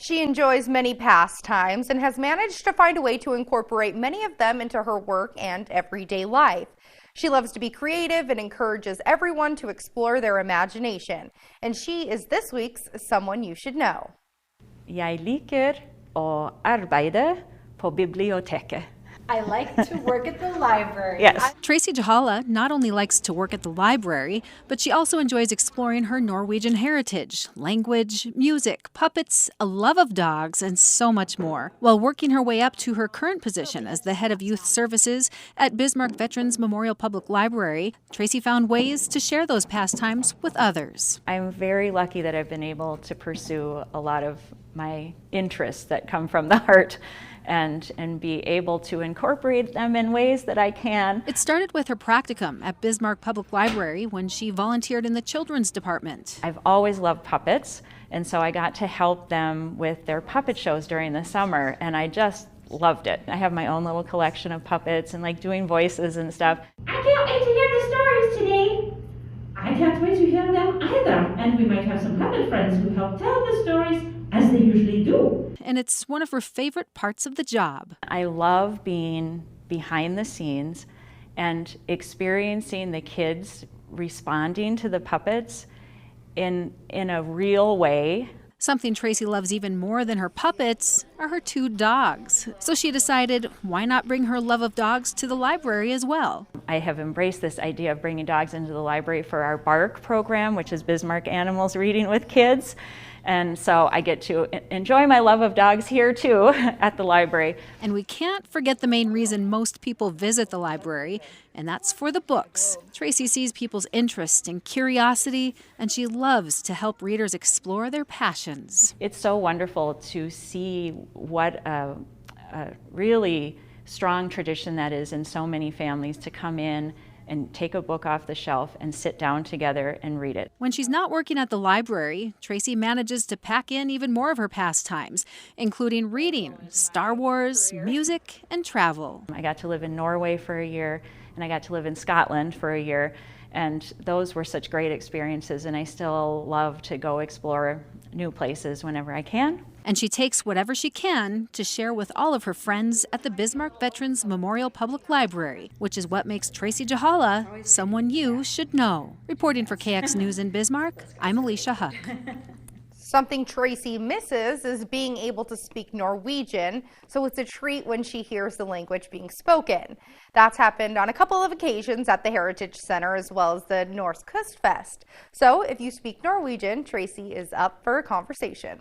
She enjoys many pastimes and has managed to find a way to incorporate many of them into her work and everyday life. She loves to be creative and encourages everyone to explore their imagination. And she is this week's Someone You Should Know. Jeg liker å arbeide på biblioteket. I like to work at the library. Yes. Traci Juhala not only likes to work at the library, but she also enjoys exploring her Norwegian heritage, language, music, puppets, a love of dogs, and so much more. While working her way up to her current position as the head of youth services at Bismarck Veterans Memorial Public Library, Traci found ways to share those pastimes with others. I'm very lucky that I've been able to pursue a lot of my interests that come from the heart and be able to incorporate them in ways that I can. It started with her practicum at Bismarck Public Library when she volunteered in the children's department. I've always loved puppets, and so I got to help them with their puppet shows during the summer, and I just loved it. I have my own little collection of puppets and like doing voices and stuff. I can't wait to hear the stories today. I can't wait to hear them either, and we might have some puppet friends who help tell the stories as they usually do. And it's one of her favorite parts of the job. I love being behind the scenes and experiencing the kids responding to the puppets in a real way. Something Traci loves even more than her puppets are her two dogs. So she decided, why not bring her love of dogs to the library as well? I have embraced this idea of bringing dogs into the library for our BARK program, which is Bismarck Animals Reading with Kids. And so I get to enjoy my love of dogs here too at the library. And we can't forget the main reason most people visit the library, and that's for the books. Traci sees people's interest and curiosity, and she loves to help readers explore their passions. It's so wonderful to see what a really strong tradition that is in so many families to come in and take a book off the shelf and sit down together and read it. When she's not working at the library, Traci manages to pack in even more of her pastimes, including reading, Star Wars, music, and travel. I got to live in Norway for a year, and I got to live in Scotland for a year, and those were such great experiences, and I still love to go explore new places whenever I can. And she takes whatever she can to share with all of her friends at the Bismarck Veterans Memorial Public Library, which is what makes Traci Juhala someone you should know. Reporting for KX News in Bismarck, I'm Alicia Huck. Something Traci misses is being able to speak Norwegian, so it's a treat when she hears the language being spoken. That's happened on a couple of occasions at the Heritage Center as well as the Norse Kustfest. So if you speak Norwegian, Traci is up for a conversation.